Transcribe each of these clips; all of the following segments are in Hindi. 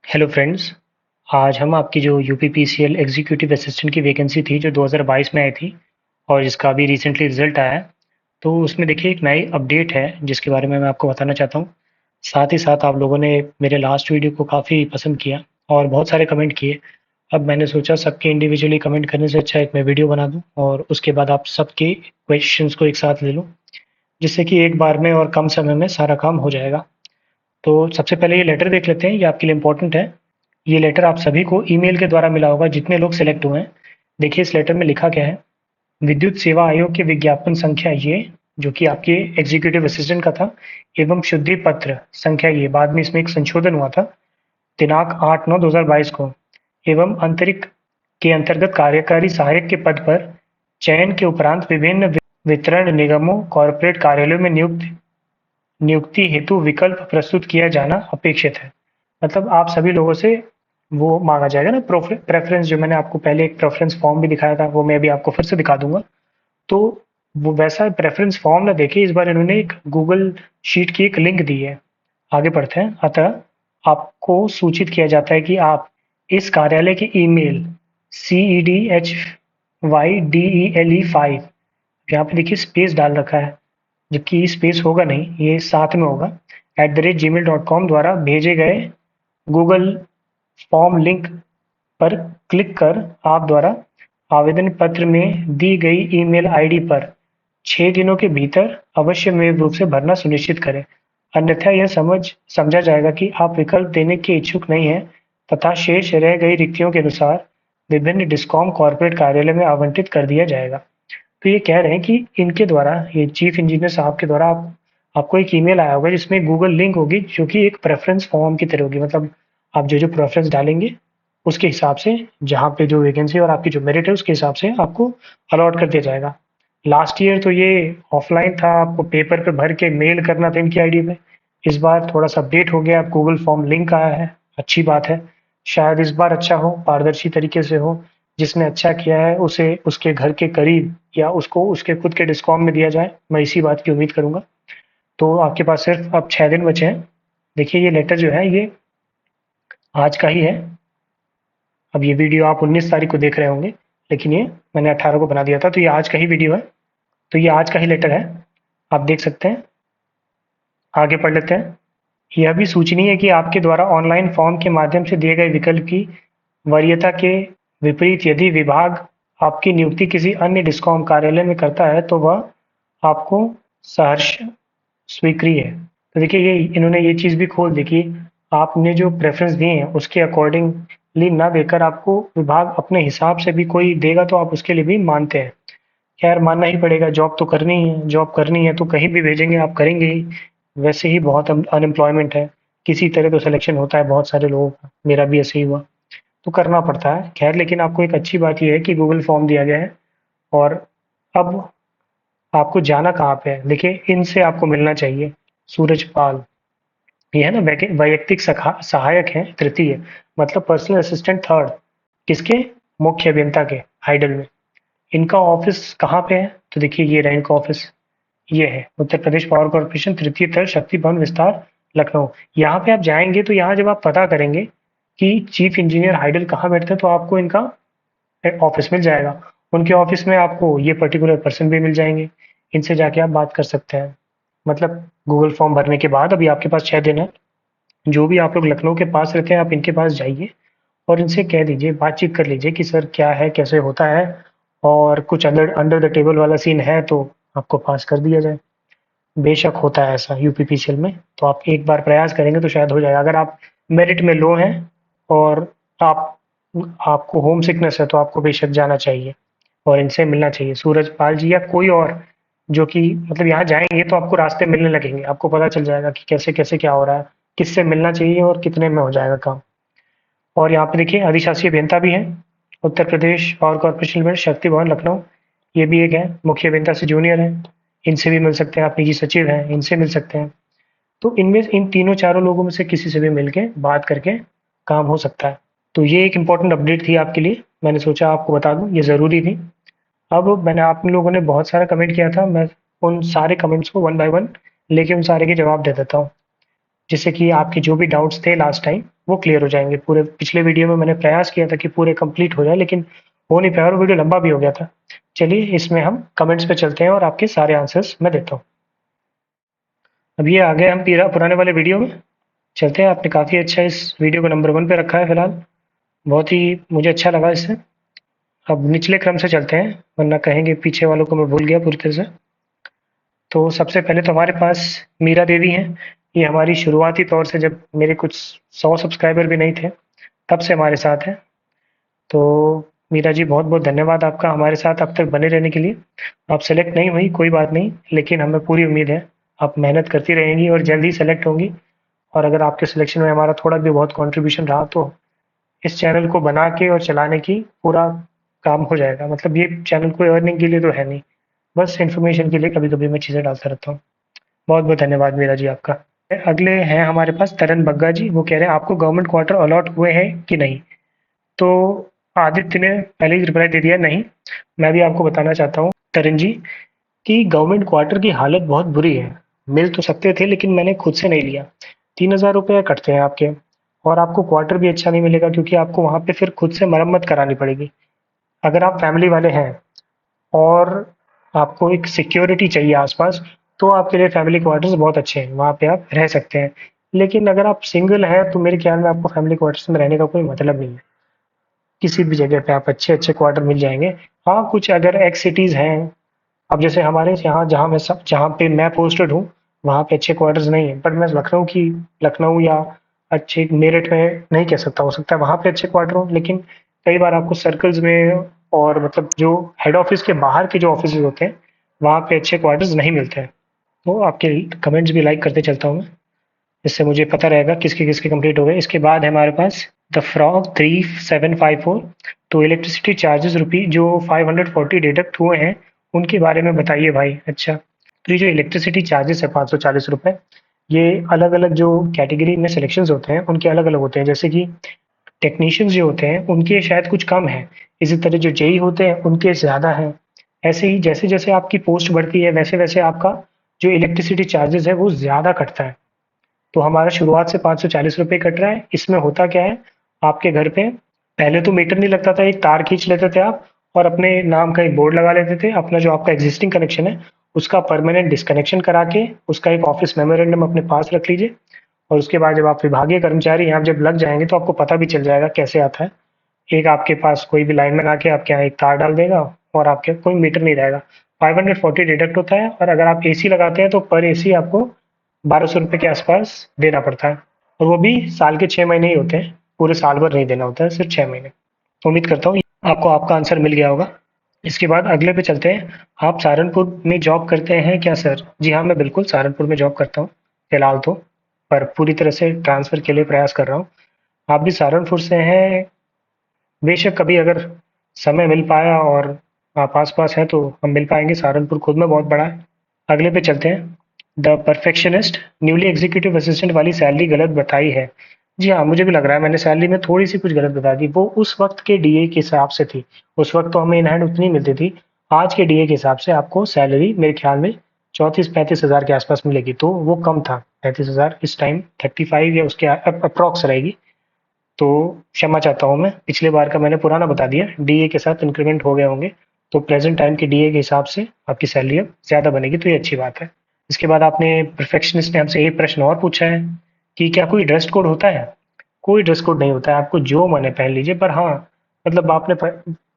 Hello friends. आज हम आपकी जो यूपीपीसीएल एग्जीक्यूटिव असिस्टेंट की वैकेंसी थी जो 2022 में आई थी और जिसका अभी रिसेंटली रिजल्ट आया है, तो उसमें देखिए एक नई अपडेट है जिसके बारे में मैं आपको बताना चाहता हूँ। साथ ही साथ आप लोगों ने मेरे लास्ट वीडियो को काफ़ी पसंद किया और बहुत सारे कमेंट किए। अब मैंने सोचा सबके इंडिविजुअली कमेंट करने से अच्छा एक मैं वीडियो बना दूँ और उसके बाद आप सबके क्वेश्चंस को एक साथ ले लूँ, जिससे कि एक बार में और कम समय में सारा काम हो जाएगा। तो सबसे पहले ये लेटर देख लेते हैं, ये आपके लिए इम्पोर्टेंट है। ये लेटर आप सभी को ईमेल के द्वारा मिला होगा जितने लोग सिलेक्ट हुए हैं। देखिए इस लेटर में लिखा क्या है। विद्युत सेवा आयोग के विज्ञापन संख्या ये, जो कि आपके एग्जीक्यूटिव असिस्टेंट का था, एवं शुद्धि पत्र संख्या ये, बाद में इसमें एक संशोधन हुआ था, दिनांक 8/9/2022 को, एवं अंतरिक्ष के अंतर्गत कार्यकारी सहायक के पद पर चयन के उपरांत विभिन्न वितरण निगमों कॉरपोरेट कार्यालयों में नियुक्ति हेतु विकल्प प्रस्तुत किया जाना अपेक्षित है। मतलब आप सभी लोगों से वो मांगा जाएगा ना, प्रेफरेंस, जो मैंने आपको पहले एक प्रेफरेंस फॉर्म भी दिखाया था, वो मैं अभी आपको फिर से दिखा दूंगा। तो वो वैसा प्रेफरेंस फॉर्म ना देके इस बार इन्होंने एक गूगल शीट की एक लिंक दी है। आगे बढ़ते हैं। अतः आपको सूचित किया जाता है कि आप इस कार्यालय के ईमेल CEDHYDELE5, यहाँ पे देखिए स्पेस डाल रखा है, जबकि स्पेस होगा नहीं, ये साथ में होगा, @gmail.com द्वारा भेजे गए गूगल फॉर्म लिंक पर क्लिक कर आप द्वारा आवेदन पत्र में दी गई ईमेल आईडी पर 6 दिनों के भीतर अवश्यमेव रूप से भरना सुनिश्चित करें। अन्यथा यह समझा जाएगा कि आप विकल्प देने के इच्छुक नहीं हैं तथा शेष रह गई रिक्तियों के अनुसार विभिन्न डिस्कॉम कॉर्पोरेट कार्यालय में आवंटित कर दिया जाएगा। तो ये कह रहे हैं कि इनके द्वारा, ये चीफ इंजीनियर साहब के द्वारा आपको एक ईमेल आया होगा जिसमें गूगल लिंक होगी, जो कि एक प्रेफरेंस फॉर्म की तरह होगी। मतलब आप जो जो प्रेफरेंस डालेंगे उसके हिसाब से, जहाँ पे जो वैकेंसी और आपकी जो मेरिट है उसके हिसाब से आपको अलॉट कर दिया जाएगा। लास्ट ईयर तो ये ऑफलाइन था, आपको पेपर पे भर के मेल करना था इनकी आईडी में। इस बार थोड़ा सा अपडेट हो गया, गूगल फॉर्म लिंक आया है, अच्छी बात है। शायद इस बार अच्छा हो, पारदर्शी तरीके से हो। जिसने अच्छा किया है उसे उसके घर के करीब या उसको उसके खुद के डिस्कॉम में दिया जाए, मैं इसी बात की उम्मीद करूंगा। तो आपके पास सिर्फ अब 6 दिन बचे हैं। देखिए ये लेटर जो है ये आज का ही है। अब ये वीडियो आप 19 तारीख को देख रहे होंगे, लेकिन ये मैंने 18 को बना दिया था, तो ये आज का ही वीडियो है। तो ये आज का ही लेटर है, आप देख सकते हैं। आगे पढ़ लेते हैं। यह भी सूचनीय है कि आपके द्वारा ऑनलाइन फॉर्म के माध्यम से दिए गए विकल्प की वरीयता के विपरीत यदि विभाग आपकी नियुक्ति किसी अन्य डिस्कॉम कार्यालय में करता है तो वह आपको सहर्ष स्वीक्रिय है। तो देखिए ये इन्होंने ये चीज़ भी खोल दी कि आपने जो प्रेफ़रेंस दिए हैं उसके अकॉर्डिंगली ना देकर आपको विभाग अपने हिसाब से भी कोई देगा तो आप उसके लिए भी मानते हैं। खैर मानना ही पड़ेगा, जॉब तो करनी ही है, जॉब करनी है तो कहीं भी भेजेंगे आप करेंगे ही। वैसे ही बहुत अनएम्प्लॉयमेंट है, किसी तरह तो सिलेक्शन होता है बहुत सारे लोगों का, मेरा भी ऐसे ही हुआ, तो करना पड़ता है। खैर लेकिन आपको एक अच्छी बात ये है कि गूगल फॉर्म दिया गया है। और अब आपको जाना कहाँ पे है, देखिए इनसे आपको मिलना चाहिए। सूरजपाल, ये है ना वैयक्तिक सहायक है तृतीय, मतलब पर्सनल असिस्टेंट थर्ड, किसके, मुख्य अभियंता के, हाइडल में। इनका ऑफिस कहाँ पे है, तो देखिए ये रहा इनका ऑफिस, ये है उत्तर प्रदेश पावर कॉर्पोरेशन तृतीय तल शक्ति भवन विस्तार, लखनऊ। यहाँ पे आप जाएंगे तो यहाँ जब आप पता करेंगे कि चीफ इंजीनियर हाइडल कहाँ बैठते हैं तो आपको इनका ऑफिस मिल जाएगा। उनके ऑफिस में आपको ये पर्टिकुलर पर्सन भी मिल जाएंगे, इनसे जाके आप बात कर सकते हैं। मतलब गूगल फॉर्म भरने के बाद अभी आपके पास 6 दिन है। जो भी आप लोग लखनऊ के पास रहते हैं आप इनके पास जाइए और इनसे कह दीजिए, बातचीत कर लीजिए कि सर क्या है, कैसे होता है, और कुछ अंडर अंडर द टेबल वाला सीन है तो आपको पास कर दिया जाए। बेशक होता है ऐसा यूपीपीसीएल में, तो आप एक बार प्रयास करेंगे तो शायद हो जाएगा। अगर आप मेरिट में लो हैं और आप आपको होम सिकनेस है तो आपको बेशक जाना चाहिए और इनसे मिलना चाहिए, सूरजपाल जी या कोई और, जो कि मतलब यहाँ जाएंगे तो आपको रास्ते मिलने लगेंगे, आपको पता चल जाएगा कि कैसे कैसे क्या हो रहा है, किससे मिलना चाहिए और कितने में हो जाएगा काम। और यहाँ पे देखिए अधिशासी अभियंता भी हैं, Uttar Pradesh power corporation limited शक्ति भवन लखनऊ, ये भी एक है, मुख्य अभियंता से जूनियर है, इनसे भी मिल सकते हैं। आप निजी सचिव हैं, इनसे मिल सकते हैं। तो इनमें इन तीनों चारों लोगों में से किसी से भी मिलके बात करके काम हो सकता है। तो ये एक इम्पोर्टेंट अपडेट थी आपके लिए, मैंने सोचा आपको बता दूं, ये ज़रूरी थी। अब मैंने, आप लोगों ने बहुत सारा कमेंट किया था, मैं उन सारे कमेंट्स को वन बाय वन लेके उन सारे के जवाब दे देता हूँ। जिससे कि आपके जो भी डाउट्स थे लास्ट टाइम वो क्लियर हो जाएंगे। पूरे पिछले वीडियो में मैंने प्रयास किया था कि पूरे कंप्लीट हो जाए, लेकिन हो नहीं पाया और वीडियो लंबा भी हो गया था। चलिए इसमें हम कमेंट्स पे चलते हैं और आपके सारे आंसर्स मैं देता हूँ। अब ये आ गए हम पुराने वाले वीडियो में। चलते हैं, आपने काफ़ी अच्छा इस वीडियो को नंबर 1 पे रखा है फिलहाल। बहुत ही मुझे अच्छा लगा इससे। अब निचले क्रम से चलते हैं, वरना कहेंगे पीछे वालों को मैं भूल गया पूरी तरह से। तो सबसे पहले तो हमारे पास मीरा देवी हैं। ये हमारी शुरुआती तौर से, जब मेरे कुछ 100 सब्सक्राइबर भी नहीं थे, तब से हमारे साथ हैं। तो मीरा जी, बहुत बहुत धन्यवाद आपका हमारे साथ अब तक बने रहने के लिए। आप सेलेक्ट नहीं हुई कोई बात नहीं, लेकिन हमें पूरी उम्मीद है आप मेहनत करती रहेंगी और जल्द ही सेलेक्ट होंगी। और अगर आपके सिलेक्शन में हमारा थोड़ा भी बहुत कंट्रीब्यूशन रहा तो इस चैनल को बना के और चलाने की पूरा काम हो जाएगा। मतलब ये चैनल कोई अर्निंग के लिए तो है नहीं, बस इन्फॉर्मेशन के लिए कभी कभी मैं चीज़ें डालता रहता हूँ। बहुत बहुत धन्यवाद मीरा जी आपका। अगले हैं हमारे पास तरन बग्गा जी। वो कह रहे हैं आपको गवर्नमेंट क्वार्टर अलॉट हुए हैं कि नहीं। तो आदित्य ने पहले ही रिप्लाई दे दिया, नहीं। मैं भी आपको बताना चाहता हूँ तरन जी कि गवर्नमेंट क्वार्टर की हालत बहुत बुरी है। मिल तो सकते थे लेकिन मैंने खुद से नहीं लिया। 3,000 रुपये कटते हैं आपके, और आपको क्वार्टर भी अच्छा नहीं मिलेगा क्योंकि आपको वहाँ पे फिर खुद से मरम्मत करानी पड़ेगी। अगर आप फैमिली वाले हैं और आपको एक सिक्योरिटी चाहिए आसपास, तो आपके लिए फैमिली क्वार्टर्स बहुत अच्छे हैं, वहाँ पे आप रह सकते हैं। लेकिन अगर आप सिंगल हैं तो मेरे ख्याल में आपको फैमिली क्वार्टर्स में रहने का कोई मतलब नहीं है। किसी भी जगह पे आप अच्छे अच्छे क्वार्टर मिल जाएंगे। हाँ, कुछ अगर एक्स सिटीज़ हैं, अब जैसे हमारे यहाँ जहाँ पे मैं पोस्टेड हूँ, वहाँ पे अच्छे क्वार्टर्स नहीं है। बट मैं लखनऊ या अच्छे मेरठ में नहीं कह सकता, हो सकता है वहाँ पे अच्छे क्वार्टर हो, लेकिन कई बार आपको सर्कल्स में और मतलब जो हेड ऑफिस के बाहर के जो ऑफिस होते हैं, वहाँ पे अच्छे क्वार्टर्स नहीं मिलते हैं। तो आपके कमेंट्स भी लाइक करते चलता हूँ मैं, इससे मुझे पता रहेगा किसके किसके कंप्लीट हो गए। इसके बाद है हमारे पास द फ्रॉग 3754। तो इलेक्ट्रिसिटी चार्जेस रुपी जो 540 डिडक्ट हुए हैं, उनके बारे में बताइए भाई। अच्छा, तो ये जो इलेक्ट्रिसिटी चार्जेस है 540 रुपये, ये अलग अलग जो कैटेगरी में सिलेक्शंस होते हैं उनके अलग अलग होते हैं। जैसे कि टेक्नीशियंस जो होते हैं उनके शायद कुछ कम है, इसी तरह जो जेई होते हैं उनके ज़्यादा हैं। ऐसे ही जैसे जैसे आपकी पोस्ट बढ़ती है वैसे वैसे आपका जो इलेक्ट्रिसिटी चार्जेस है वो ज़्यादा कटता है। तो हमारा शुरुआत से 540 रुपये कट रहा है। इसमें होता क्या है, आपके घर पे पहले तो मीटर नहीं लगता था, एक तार खींच लेते थे आप और अपने नाम का एक बोर्ड लगा लेते थे। अपना जो आपका एग्जिस्टिंग कनेक्शन है उसका परमानेंट डिस्कनेक्शन करा के उसका एक ऑफिस मेमोरेंडम अपने पास रख लीजिए। और उसके बाद जब आप विभागीय कर्मचारी यहाँ जब लग जाएंगे तो आपको पता भी चल जाएगा कैसे आता है। एक आपके पास कोई भी लाइनमैन आके आपके यहाँ एक तार डाल देगा और आपके कोई मीटर नहीं रहेगा। 540 डिडक्ट होता है, और अगर आप एसी लगाते हैं तो पर एसी आपको 1,200 रुपये के आसपास देना पड़ता है। और वो भी साल के 6 महीने ही होते हैं, पूरे साल भर नहीं देना होता है, सिर्फ 6 महीने। तो उम्मीद करता हूँ आपको आपका आंसर मिल गया होगा। इसके बाद अगले पे चलते हैं। आप सहारनपुर में जॉब करते हैं क्या सर? जी हाँ, मैं बिल्कुल सहारनपुर में जॉब करता हूँ फिलहाल तो, पर पूरी तरह से ट्रांसफ़र के लिए प्रयास कर रहा हूँ। आप भी सहारनपुर से हैं? बेशक कभी अगर समय मिल पाया और आप आस-पास हैं तो हम मिल पाएँगे। सहारनपुर खुद में बहुत बड़ा है। अगले पे चलते हैं। The perfectionist newly executive assistant वाली सैलरी गलत बताई है। जी हाँ, मुझे भी लग रहा है मैंने सैलरी में थोड़ी-सी कुछ गलत बता दी। वो उस वक़्त के डीए के हिसाब से थी। उस वक़्त तो हमें इन हैंड उतनी मिलती थी। आज के डीए के हिसाब से आपको सैलरी मेरे ख़्याल में 34-35 हज़ार के आस-पास मिलेगी। तो वो कम था 35 हज़ार, इस टाइम 35 या उसके अप्रॉक्स रहेगी। तो क्षमा चाहता हूँ मैं, पिछले बार का मैंने पुराना बता दिया। डीए के साथ इंक्रीमेंट हो गए होंगे, तो प्रेज़ेंट टाइम के डीए के हिसाब से आपकी सैलरी अब ज़्यादा बनेगी, तो ये अच्छी बात है। इसके बाद आपने परफेक्शनिस्ट ने हमसे एक प्रश्न और पूछा है कि क्या कोई ड्रेस कोड होता है? कोई ड्रेस कोड नहीं होता है, आपको जो मन है पहन लीजिए। पर हाँ, मतलब आपने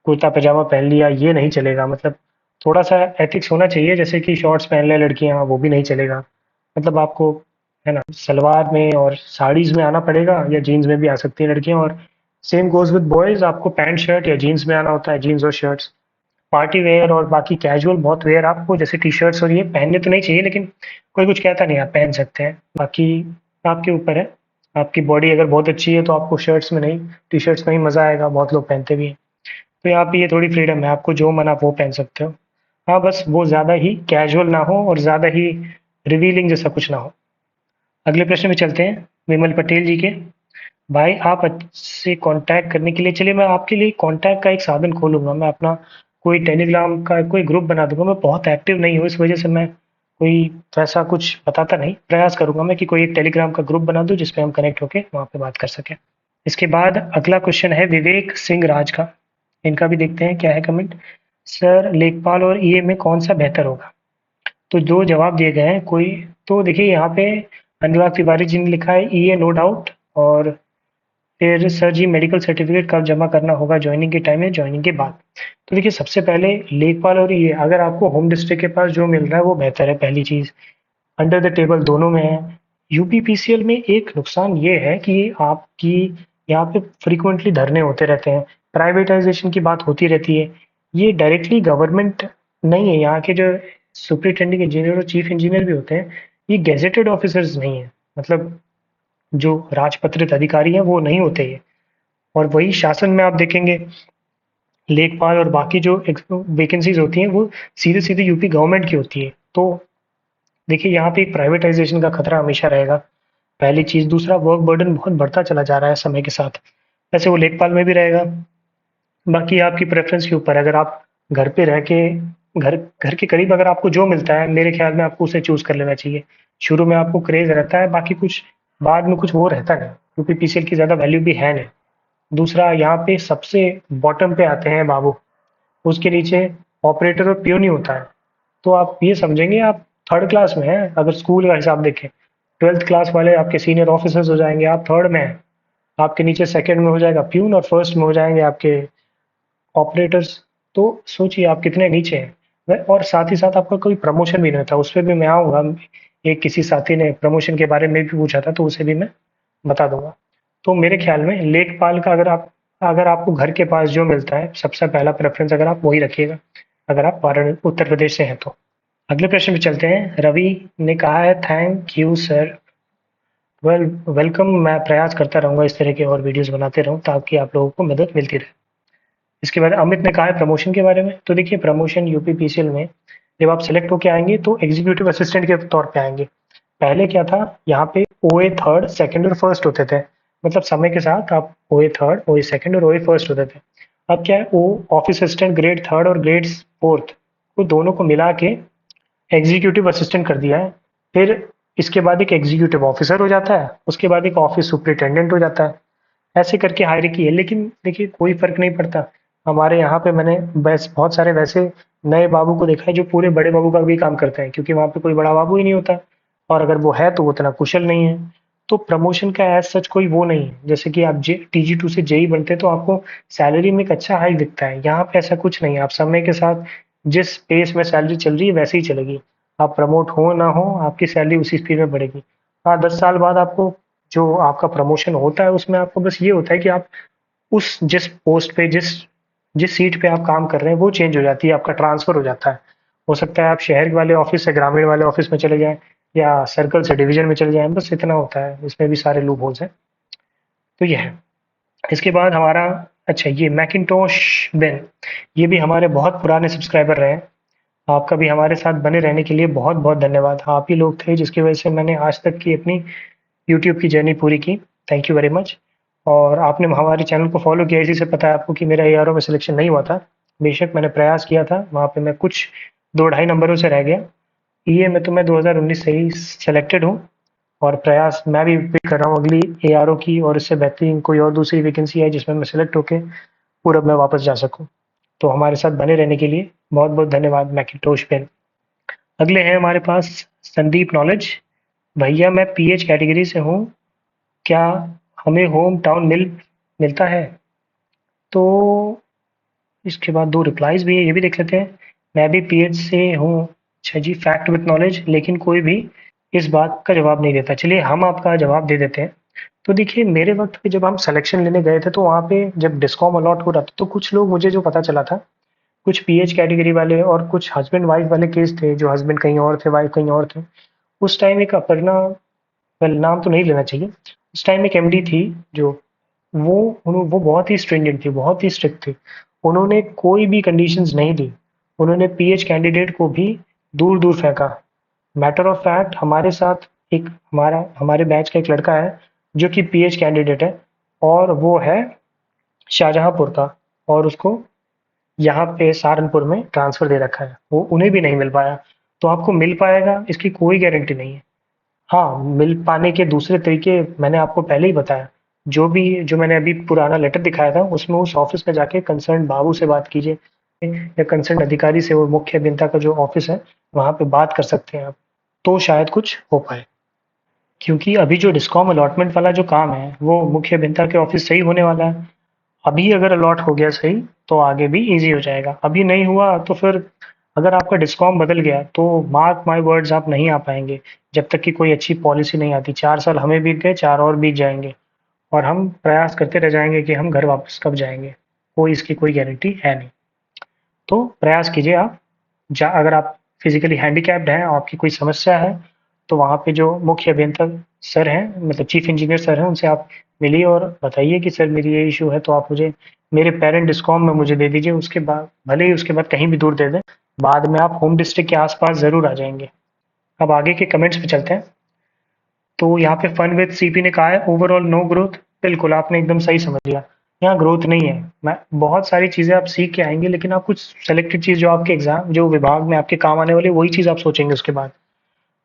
कुर्ता पजामा पहन लिया ये नहीं चलेगा। मतलब थोड़ा सा एथिक्स होना चाहिए, जैसे कि शॉर्ट्स पहन ले लड़कियां, वो भी नहीं चलेगा। मतलब आपको, है ना, सलवार में और साड़ीज में आना पड़ेगा, या जीन्स में भी आ सकती हैं लड़कियां। और सेम गोज विद बॉयज, आपको पैंट शर्ट या जीन्स में आना होता है, जीन्स और शर्ट्स। पार्टी वेयर और बाकी कैजुअल बहुत वेयर आपको जैसे टी शर्ट्स और ये पहनने तो नहीं चाहिए, लेकिन कोई कुछ कहता नहीं, आप पहन सकते हैं। बाकी आपके ऊपर है। आपकी बॉडी अगर बहुत अच्छी है तो आपको शर्ट्स में नहीं, टी शर्ट्स में ही मजा आएगा, बहुत लोग पहनते भी हैं। तो यहाँ पे ये थोड़ी फ्रीडम है, आपको जो मन आप वो पहन सकते हो। हाँ, बस वो ज़्यादा ही कैजुअल ना हो और ज़्यादा ही रिवीलिंग जैसा कुछ ना हो। अगले प्रश्न में चलते हैं विमल पटेल जी के। भाई आप से कांटेक्ट करने के लिए, चलिए मैं आपके लिए कांटेक्ट का एक साधन खोलूंगा। मैं अपना कोई टेलीग्राम का कोई ग्रुप बना दूंगा। मैं बहुत एक्टिव नहीं हूँ, इस वजह से मैं कोई वैसा कुछ बताता नहीं। प्रयास करूँगा मैं कि कोई एक टेलीग्राम का ग्रुप बना दूँ जिसपे हम कनेक्ट होके वहाँ पे बात कर सकें। इसके बाद अगला क्वेश्चन है विवेक सिंह राज का। इनका भी देखते हैं क्या है कमेंट। सर लेखपाल और ईए में कौन सा बेहतर होगा? तो जो जवाब दिए गए हैं कोई, तो देखिए यहाँ पे अनुराग तिवारी जी ने लिखा है ईए नो डाउट, और फिर सर जी मेडिकल सर्टिफिकेट कब जमा करना होगा, ज्वाइनिंग के टाइम या ज्वाइनिंग के बाद? तो देखिए सबसे पहले लेखपाल और ये अगर आपको होम डिस्ट्रिक्ट के पास जो मिल रहा है वो बेहतर है, पहली चीज़। अंडर द टेबल दोनों में है। यूपीपीसीएल में एक नुकसान ये है कि आपकी यहाँ पे फ्रीक्वेंटली धरने होते रहते हैं, प्राइवेटाइजेशन की बात होती रहती है। ये डायरेक्टली गवर्नमेंट नहीं है, यहाँ के जो सुपरिटेंडिंग इंजीनियर और चीफ इंजीनियर भी होते हैं, ये गेजेटेड ऑफिसर्स नहीं है, मतलब जो राजपत्रित अधिकारी हैं वो नहीं होते ये। और वही शासन में आप देखेंगे लेखपाल और बाकी जो वैकेंसीज होती हैं वो सीधे सीधे यूपी गवर्नमेंट की होती है। तो देखिए यहाँ पे एक प्राइवेटाइजेशन का खतरा हमेशा रहेगा, पहली चीज़। दूसरा, वर्क बर्डन बहुत बढ़ता चला जा रहा है समय के साथ, वैसे वो लेखपाल में भी रहेगा। बाकी आपकी प्रेफरेंस के ऊपर, अगर आप घर पे रह के घर घर के करीब अगर आपको जो मिलता है मेरे ख्याल में आपको उसे चूज कर लेना चाहिए। शुरू में आपको क्रेज रहता है, बाकी कुछ बाद में कुछ वो रहता नहीं, क्योंकि पीसीएल की ज़्यादा वैल्यू भी है नहीं। दूसरा, यहाँ पे सबसे बॉटम पे आते हैं बाबू, उसके नीचे ऑपरेटर और पियोन ही होता है। तो आप ये समझेंगे आप थर्ड क्लास में हैं अगर स्कूल का हिसाब देखें। ट्वेल्थ क्लास वाले आपके सीनियर ऑफिसर्स हो जाएंगे, आप थर्ड में हैं। आपके नीचे सेकंड में हो जाएगा प्यून और फर्स्ट में हो जाएंगे आपके ऑपरेटर्स। तो सोचिए आप कितने नीचे हैं। और साथ ही साथ आपका कोई प्रमोशन भी नहीं था, उस पर भी मैं आऊँगा। एक किसी साथी ने प्रमोशन के बारे में भी पूछा था, तो उसे भी मैं बता दूंगा। तो मेरे ख्याल में लेखपाल का अगर आपको घर के पास जो मिलता है सबसे पहला प्रेफरेंस अगर आप वही रखिएगा, अगर आप उत्तर प्रदेश से हैं तो। अगले प्रश्न पे चलते हैं। रवि ने कहा है थैंक यू सर, वेलकम। मैं प्रयास करता रहूंगा इस तरह के और वीडियोस बनाते रहूं ताकि आप लोगों को मदद मिलती रहे। इसके बाद अमित ने कहा है प्रमोशन के बारे में। तो देखिए प्रमोशन यूपीपीसीएल में जब आप सेलेक्ट होके आएंगे तो एग्जीक्यूटिव असिस्टेंट के तौर पे आएंगे। पहले क्या था, यहाँ पे ओए थर्ड सेकंड और फर्स्ट होते थे, मतलब समय के साथ आप ओए थर्ड ओए सेकंड और ओए फर्स्ट होते थे। अब क्या है, ओ ऑफिस असिस्टेंट ग्रेड थर्ड और ग्रेड फोर्थ को दोनों को मिला के एग्जीक्यूटिव असिस्टेंट कर दिया है। फिर इसके बाद एक एग्जीक्यूटिव ऑफिसर हो जाता है, उसके बाद एक ऑफिस सुपरिटेंडेंट हो जाता है। ऐसे करके हायरार्की है, लेकिन देखिए कोई फर्क नहीं पड़ता। हमारे यहाँ पे मैंने बस बहुत सारे वैसे नए बाबू को देखा है जो पूरे बड़े बाबू का भी काम करते हैं, क्योंकि वहाँ पे कोई बड़ा बाबू ही नहीं होता, और अगर वो है तो वो उतना कुशल नहीं है। तो प्रमोशन का एज सच कोई वो नहीं है, जैसे कि आप टीजी2 से जेई बनते हैं तो आपको सैलरी में एक अच्छा हाइक दिखता है, यहाँ पे ऐसा कुछ नहीं है। आप समय के साथ जिस पेस में सैलरी चल रही है वैसे ही चलेगी। आप प्रमोट हो ना हो आपकी सैलरी उसी स्पीड में बढ़ेगी। हाँ, 10 साल बाद आपको जो आपका प्रमोशन होता है उसमें आपको बस ये होता है कि आप उस जिस पोस्ट पे जिस जिस सीट पे आप काम कर रहे हैं वो चेंज हो जाती है, आपका ट्रांसफर हो जाता है। हो सकता है आप शहर वाले ऑफिस से ग्रामीण वाले ऑफिस में चले जाएं, या सर्कल से डिवीजन में चले जाएं, बस इतना होता है। इसमें भी सारे लूप होल्स हैं। तो ये है। इसके बाद हमारा, अच्छा ये मैकिन्टोश बेन, ये भी हमारे बहुत पुराने सब्सक्राइबर रहे हैं। आपका भी हमारे साथ बने रहने के लिए बहुत बहुत धन्यवाद। आप ही लोग थे जिसकी वजह से मैंने आज तक की अपनी यूट्यूब की जर्नी पूरी की। Thank you very much. और आपने हमारे चैनल को फॉलो किया, इसी से पता है आपको कि मेरा एआरओ में सिलेक्शन नहीं हुआ था। बेशक मैंने प्रयास किया था, वहाँ पे मैं कुछ दो ढाई नंबरों से रह गया। ईए में तो मैं 2019 से ही सेलेक्टेड हूँ, और प्रयास मैं भी वेट कर रहा हूँ अगली एआरओ की, और इससे बेहतरीन कोई और दूसरी वैकेंसी है जिसमें मैं सेलेक्ट होके पूरब में वापस जा सकूँ। तो हमारे साथ बने रहने के लिए बहुत बहुत धन्यवाद मैकिन्टोश पेन। अगले हैं हमारे पास संदीप नॉलेज। भैया मैं पीएच कैटेगरी से हूँ, क्या हमें होम टाउन मिलता है? तो इसके बाद दो रिप्लाईज भी है, ये भी देख लेते हैं। मैं भी पीएच से हूँ। अच्छा जी, फैक्ट विद नॉलेज, लेकिन कोई भी इस बात का जवाब नहीं देता। चलिए हम आपका जवाब दे देते हैं। तो देखिए मेरे वक्त पे जब हम सिलेक्शन लेने गए थे तो वहाँ पे जब डिस्कॉम अलॉट हो रहा था तो कुछ लोग, मुझे जो पता चला था, कुछ पीएच कैटेगरी वाले और कुछ हस्बैंड वाइफ वाले केस थे, जो हस्बैंड कहीं और थे वाइफ कहीं और थे। उस टाइम एक अपर्णा, वेल नाम तो नहीं लेना चाहिए, उस टाइम एक एमडी थी जो, वो बहुत ही स्ट्रिंजेंट थी, बहुत ही स्ट्रिक्ट थी। उन्होंने कोई भी कंडीशंस नहीं दी। उन्होंने पीएच कैंडिडेट को भी दूर दूर फेंका। मैटर ऑफ फैक्ट हमारे साथ एक हमारे बैच का एक लड़का है जो कि पीएच कैंडिडेट है, और वो है शाहजहांपुर का, और उसको यहाँ पे सहारनपुर में ट्रांसफर दे रखा है, वो उन्हें भी नहीं मिल पाया। तो आपको मिल पाएगा इसकी कोई गारंटी नहीं है। हाँ, मिल पाने के दूसरे तरीके मैंने आपको पहले ही बताया। जो मैंने अभी पुराना लेटर दिखाया था, उसमें उस ऑफिस में जाके कंसर्न बाबू से बात कीजिए या कंसर्न अधिकारी से, वो मुख्य अभियंता का जो ऑफिस है, वहाँ पे बात कर सकते हैं आप। तो शायद कुछ हो पाए। क्योंकि अभी जो डिस्कॉम अलॉटमेंट वाला जो काम है, वो मुख्य अभियंता के ऑफिस से ही होने वाला है। अभी अगर अलॉट हो गया सही, तो आगे भी ईज़ी हो जाएगा। अभी नहीं हुआ तो फिर अगर आपका डिस्कॉम बदल गया, तो मार्क माय वर्ड्स आप नहीं आ पाएँगे, जब तक कि कोई अच्छी पॉलिसी नहीं आती। 4 साल हमें बीत गए, 4 और बीत जाएँगे और हम प्रयास करते रह जाएँगे कि हम घर वापस कब जाएँगे। कोई इसकी कोई गारंटी है नहीं। तो प्रयास कीजिए आप। अगर आप फिजिकली हैंडीकैप्ड हैं और आपकी कोई समस्या है, तो वहाँ पे जो मुख्य अभियंता सर हैं, मतलब चीफ इंजीनियर सर हैं, उनसे आप मिलिए और बताइए कि सर मेरी ये इशू है, तो आप मुझे मेरे पेरेंट डिस्कॉम में मुझे दे दीजिए। उसके बाद भले ही उसके बाद कहीं भी दूर दे दें, बाद में आप होम डिस्ट्रिक्ट के आसपास ज़रूर आ जाएंगे। अब आगे के कमेंट्स पे चलते हैं। तो यहाँ पे फन विद सीपी ने कहा है ओवरऑल नो ग्रोथ। बिल्कुल, आपने एकदम सही समझ लिया। यहाँ ग्रोथ नहीं है। मैं बहुत सारी चीज़ें आप सीख के आएंगे, लेकिन आप कुछ सेलेक्टेड चीज़ जो आपके एग्जाम जो विभाग में आपके काम आने वाली, वही चीज़ आप सोचेंगे उसके बाद।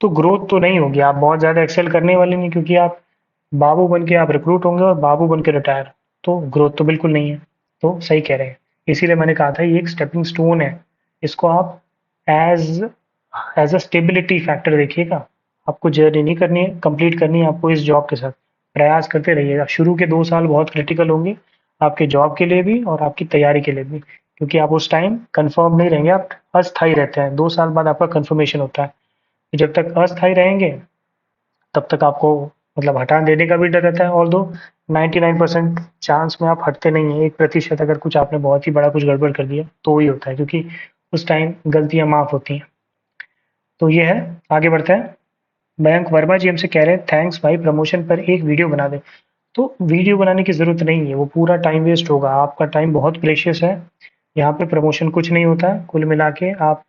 तो ग्रोथ तो नहीं होगी। आप बहुत ज़्यादा एक्सेल करने वाले नहीं, क्योंकि आप बाबू बन के आप रिक्रूट होंगे और बाबू बन के रिटायर। तो ग्रोथ तो बिल्कुल नहीं है। तो सही कह रहे हैं। इसीलिए मैंने कहा था ये एक स्टेपिंग स्टोन है। इसको आप as as a stability factor देखिएगा। आपको जर्नी नहीं करनी है, कंप्लीट करनी है आपको इस जॉब के साथ। प्रयास करते रहिएगा। शुरू के 2 साल बहुत क्रिटिकल होंगे, आपके जॉब के लिए भी और आपकी तैयारी के लिए भी, क्योंकि आप उस टाइम कंफर्म नहीं रहेंगे, आप अस्थायी रहते हैं। 2 साल बाद आपका कंफर्मेशन होता है। जब तक अस्थायी रहेंगे, तब तक आपको मतलब हटा देने का भी डर रहता है। और दो 99% चांस में आप हटते नहीं हैं। 1% अगर कुछ आपने बहुत ही बड़ा कुछ गड़बड़ कर दिया, तो ही होता है, क्योंकि उस टाइम गलतियां माफ होती हैं। तो ये है। आगे बढ़ते हैं। मयंक वर्मा जी हमसे कह रहे हैं थैंक्स भाई, प्रमोशन पर एक वीडियो बना दे। तो वीडियो बनाने की ज़रूरत नहीं है, वो पूरा टाइम वेस्ट होगा। आपका टाइम बहुत प्रेशियस है। यहाँ पे प्रमोशन कुछ नहीं होता। कुल मिला के आप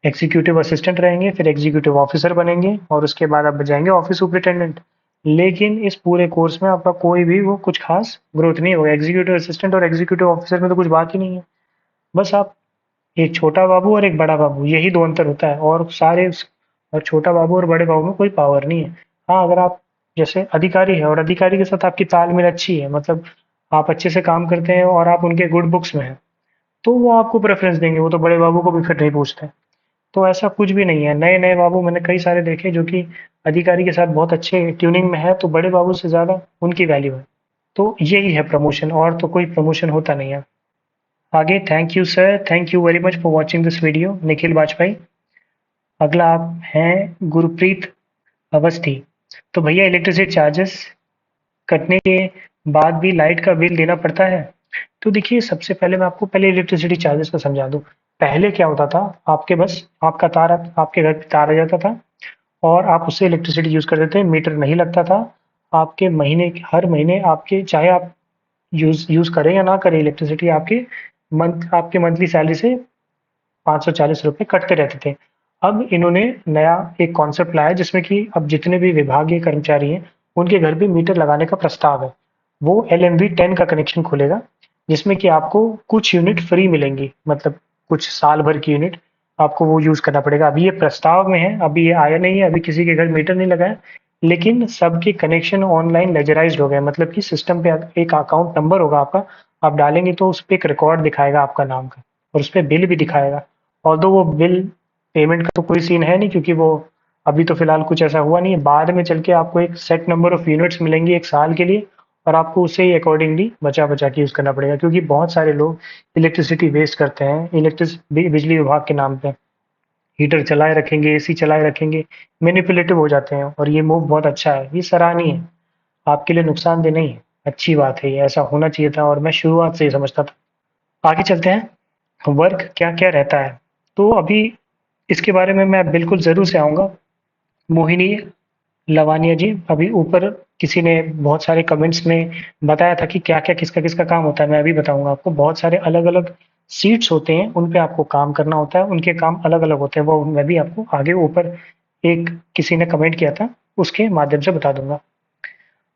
एग्जीक्यूटिव असिस्टेंट रहेंगे, फिर एग्जीक्यूटिव ऑफिसर बनेंगे और उसके बाद आप जाएंगे ऑफिस सुपरिटेंडेंट। लेकिन इस पूरे कोर्स में आपका कोई भी वो कुछ खास ग्रोथ नहीं होगा। एग्जीक्यूटिव असिस्टेंट और एग्जीक्यूटिव ऑफिसर में तो कुछ बात ही नहीं है। बस आप एक छोटा बाबू और एक बड़ा बाबू, यही दो अंतर होता है। और छोटा बाबू और बड़े बाबू में कोई पावर नहीं है। हाँ, अगर आप जैसे अधिकारी है और अधिकारी के साथ आपकी तालमेल अच्छी है, मतलब आप अच्छे से काम करते हैं और आप उनके गुड बुक्स में हैं, तो वो आपको प्रेफरेंस देंगे। वो तो बड़े बाबू को भी फिर नहीं पूछते। तो ऐसा कुछ भी नहीं है। नए नए बाबू मैंने कई सारे देखे जो कि अधिकारी के साथ बहुत अच्छे ट्यूनिंग में है, तो बड़े बाबू से ज़्यादा उनकी वैल्यू है। तो यही है प्रमोशन, और तो कोई प्रमोशन होता नहीं है। आगे thank you sir, thank you very much for watching this video, Nikhil Vajpayee. अगला आप हैं गुरप्रीत अवस्थी। तो भैया इलेक्ट्रिसिटी चार्जेस कटने के बाद भी लाइट का बिल देना पड़ता है? तो देखिए, सबसे पहले मैं आपको पहले इलेक्ट्रिसिटी चार्जेस का समझा दूं। पहले क्या होता था, आपके बस आपका तार आपके घर पे तार आ जाता था और आप उससे इलेक्ट्रिसिटी यूज़ करते थे, मीटर नहीं लगता था। आपके हर महीने आपके, चाहे आप यूज़ यूज़ करें या ना करें इलेक्ट्रिसिटी, आपके मंथली सैलरी से 540 रुपए कटते रहते थे। अब इन्होंने नया एक कॉन्सेप्ट लाया, जिसमें कि अब जितने भी विभागीय कर्मचारी हैं, उनके घर पे मीटर लगाने का प्रस्ताव है। वो LMV 10 का कनेक्शन खुलेगा, जिसमें कि आपको कुछ यूनिट फ्री मिलेंगी, मतलब कुछ साल भर की यूनिट आपको वो यूज़ करना पड़ेगा। अभी ये प्रस्ताव में है, अभी ये आया नहीं है, अभी किसी के घर मीटर नहीं लगा है, लेकिन सबके कनेक्शन ऑनलाइन लेजराइज्ड हो गए। मतलब कि सिस्टम पे एक अकाउंट नंबर होगा आपका, आप डालेंगे तो उस पे एक रिकॉर्ड दिखाएगा आपका नाम का, और उस पे बिल भी दिखाएगा। ऑल्दो वो बिल पेमेंट का तो कोई सीन है नहीं, क्योंकि वो अभी तो फिलहाल कुछ ऐसा हुआ नहीं है। बाद में चल के आपको एक सेट नंबर ऑफ यूनिट्स मिलेंगी 1 साल के लिए, और आपको उसे ही अकॉर्डिंगली बचा बचा के यूज़ करना पड़ेगा, क्योंकि बहुत सारे लोग इलेक्ट्रिसिटी वेस्ट करते हैं बिजली विभाग के नाम पे। हीटर चलाए रखेंगे, AC चलाए रखेंगे, मैनिपुलेटिव हो जाते हैं। और ये मूव बहुत अच्छा है, ये सराहनीय है। आपके लिए नुकसानदेह नहीं है, अच्छी बात है, ये ऐसा होना चाहिए था और मैं शुरुआत से ही समझता था। आगे चलते हैं। वर्क क्या-क्या रहता है? तो अभी इसके बारे में मैं बिल्कुल ज़रूर से आऊँगा। मोहिनी लवानिया जी, अभी ऊपर किसी ने बहुत सारे कमेंट्स में बताया था कि क्या-क्या किसका-किसका काम होता है। मैं अभी बताऊँगा आपको। बहुत सारे अलग-अलग सीट्स होते हैं, उन पे आपको काम करना होता है, उनके काम अलग-अलग होते हैं। वो मैं भी आपको आगे ऊपर एक किसी ने कमेंट किया था, उसके माध्यम से बता दूँगा।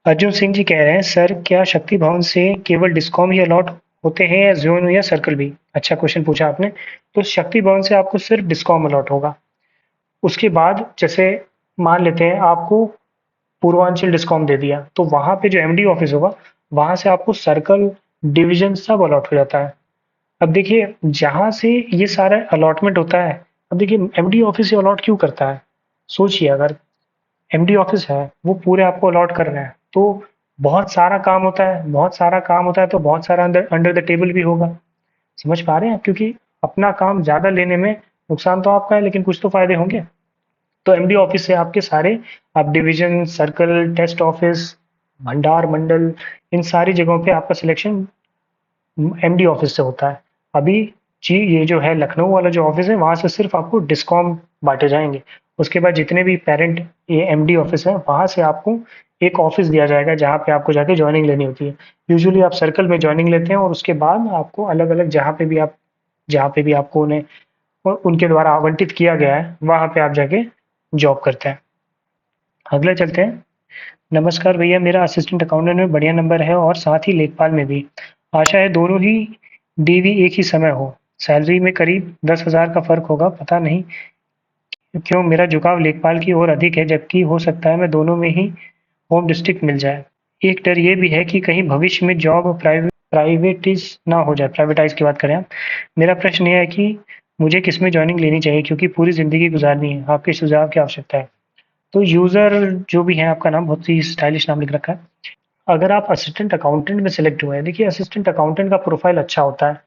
अर्जुन सिंह जी कह रहे हैं सर, क्या शक्ति भवन से केवल डिस्कॉम ही अलॉट होते हैं या जोन या सर्कल भी? अच्छा क्वेश्चन पूछा आपने। तो शक्ति भवन से आपको सिर्फ डिस्कॉम अलॉट होगा। उसके बाद जैसे मान लेते हैं आपको पूर्वांचल डिस्कॉम दे दिया, तो वहाँ पे जो एमडी ऑफिस होगा, वहाँ से आपको सर्कल, डिवीजन सब अलॉट हो जाता है। अब देखिए जहाँ से ये सारा अलॉटमेंट होता है, अब देखिए एमडी ऑफिस ये अलॉट क्यों करता है? सोचिए, अगर एमडी ऑफिस है, वो पूरे आपको अलॉट कर रहे हैं, तो बहुत सारा काम होता है, बहुत सारा काम होता है, तो बहुत सारा अंदर अंडर द टेबल भी होगा। समझ पा रहे हैं आप? क्योंकि अपना काम ज़्यादा लेने में नुकसान तो आपका है, लेकिन कुछ तो फायदे होंगे। तो एमडी ऑफिस से आपके सारे, आप डिवीजन, सर्कल, टेस्ट ऑफिस, भंडार मंडल, इन सारी जगहों पे आपका सिलेक्शन एमडी ऑफिस से होता है। अभी जी ये जो है लखनऊ वाला जो ऑफिस है, वहां से सिर्फ आपको डिस्कॉम बांटे जाएंगे। उसके बाद जितने भी पेरेंट ये एमडी ऑफिस है, वहां से आपको एक ऑफिस दिया जाएगा जहाँ पे आपको जाके ज्वाइनिंग लेनी होती है। यूजुअली आप सर्कल में ज्वाइनिंग लेते हैं और उसके बाद आपको अलग अलग जहाँ पे भी आपको उन्हें उनके द्वारा आवंटित किया गया है, वहां पे आप जाके जॉब करते हैं। अगले चलते हैं। नमस्कार भैया, मेरा असिस्टेंट अकाउंटेंट में बढ़िया नंबर है और साथ ही लेखपाल में भी। आशा है दोनों ही डीवी एक ही समय हो। सैलरी में करीब 10,000 का फर्क होगा, पता नहीं क्यों मेरा झुकाव लेखपाल की ओर अधिक है, जबकि हो सकता है मैं दोनों में ही होम डिस्ट्रिक्ट मिल जाए। एक डर ये भी है कि कहीं भविष्य में जॉब प्राइवेटिस ना हो जाए, प्राइवेटाइज की बात करें आप। मेरा प्रश्न ये है कि मुझे किसमें ज्वाइनिंग लेनी चाहिए, क्योंकि पूरी जिंदगी गुजारनी है। आपके सुझाव की आवश्यकता है। तो यूजर जो भी है, आपका नाम बहुत ही स्टाइलिश नाम लिख रखा है। अगर आप असिस्टेंट अकाउंटेंट में सेलेक्ट हुए हैं, देखिए असिस्टेंट अकाउंटेंट का प्रोफाइल अच्छा होता है।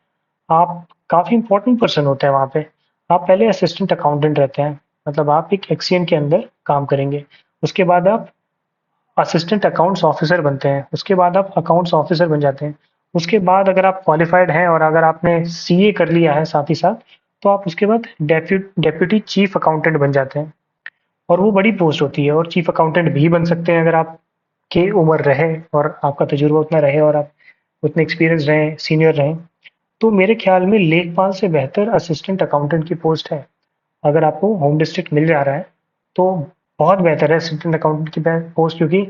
आप काफ़ी इंपॉर्टेंट पर्सन होते हैं वहाँ पे। आप पहले असिस्टेंट अकाउंटेंट रहते हैं, मतलब आप एक एक्सीएम के अंदर काम करेंगे। उसके बाद आप असिस्टेंट अकाउंट्स ऑफिसर बनते हैं, उसके बाद आप अकाउंट्स ऑफिसर बन जाते हैं। उसके बाद अगर आप क्वालिफाइड हैं और अगर आपने सीए कर लिया है साथ ही साथ, तो आप उसके बाद डेप्यूटी चीफ अकाउंटेंट बन जाते हैं। और वो बड़ी पोस्ट होती है, और चीफ अकाउंटेंट भी बन सकते हैं अगर आपकी उम्र रहे और आपका तजुर्बा उतना रहे और आप उतने एक्सपीरियंस रहें, सीनियर रहें। तो मेरे ख्याल में लेखपाल से बेहतर असिस्टेंट अकाउंटेंट की पोस्ट है। अगर आपको होम डिस्ट्रिक्ट मिल जा रहा है, तो बहुत बेहतर है असिस्टेंट अकाउंटेंट की पोस्ट, क्योंकि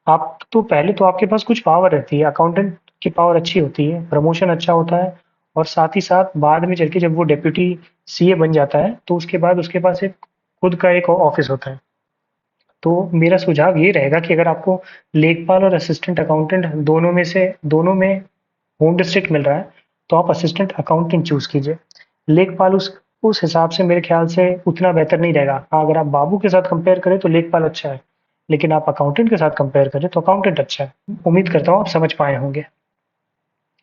आप तो पहले तो आपके पास कुछ पावर रहती है, अकाउंटेंट की पावर अच्छी होती है, प्रमोशन अच्छा होता है, और साथ ही साथ बाद में चल के जब वो डेप्यूटी सीए बन जाता है, तो उसके बाद उसके पास एक खुद का एक ऑफिस होता है। तो मेरा सुझाव ये रहेगा कि अगर आपको लेखपाल और असिस्टेंट अकाउंटेंट दोनों में होम डिस्ट्रिक्ट मिल रहा है, तो आप असिस्टेंट अकाउंटेंट चूज कीजिए। लेखपाल उस हिसाब से मेरे ख्याल से उतना बेहतर नहीं रहेगा। हाँ, अगर आप बाबू के साथ कंपेयर करें तो लेखपाल अच्छा है, लेकिन आप अकाउंटेंट के साथ कंपेयर करें तो अकाउंटेंट अच्छा है। उम्मीद करता हूँ आप समझ पाए होंगे।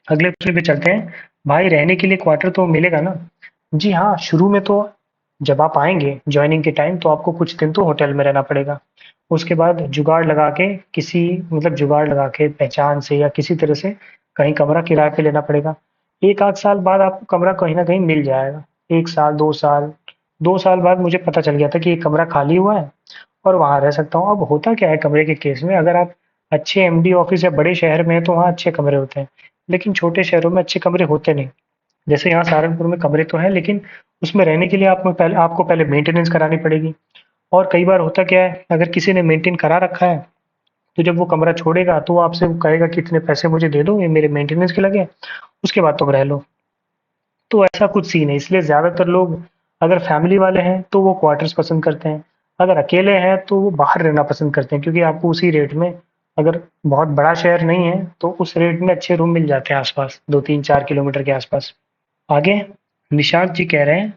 अगले प्रश्न पे चलते हैं। भाई, रहने के लिए क्वार्टर तो मिलेगा ना? जी हाँ, शुरू में तो जब आप आएंगे ज्वाइनिंग के टाइम, तो आपको कुछ दिन तो होटल में रहना पड़ेगा। उसके बाद जुगाड़ लगा के किसी मतलब जुगाड़ लगा के पहचान से या किसी तरह से कहीं कमरा किराए पे लेना पड़ेगा। एक आध साल बाद आपको कमरा कहीं ना कहीं मिल जाएगा। एक साल, 2 साल, 2 साल बाद मुझे पता चल गया था कि ये कमरा खाली हुआ है और वहाँ रह सकता हूँ। अब होता क्या है कमरे के केस में, अगर आप अच्छे एमडी ऑफिस या बड़े शहर में हैं तो वहाँ अच्छे कमरे होते हैं, लेकिन छोटे शहरों में अच्छे कमरे होते नहीं। जैसे यहाँ सहारनपुर में कमरे तो हैं, लेकिन उसमें रहने के लिए आपको पहले मेंटेनेंस करानी पड़ेगी। और कई बार होता क्या है, अगर किसी ने मेंटेन करा रखा है, तो जब वो कमरा छोड़ेगा तो वो आपसे वो कहेगा कि इतने पैसे मुझे दे दो, ये मेरे मेंटेनेंस के लगे, उसके बाद तुम रह लो। तो ऐसा कुछ सीन है, इसलिए ज़्यादातर लोग अगर फैमिली वाले हैं तो वो क्वार्टर्स पसंद करते हैं। अगर अकेले हैं तो वो बाहर रहना पसंद करते हैं, क्योंकि आपको उसी रेट में, अगर बहुत बड़ा शहर नहीं है तो उस रेट में अच्छे रूम मिल जाते हैं आसपास, 2, 3, 4 किलोमीटर के आसपास। आगे निशांत जी कह रहे हैं,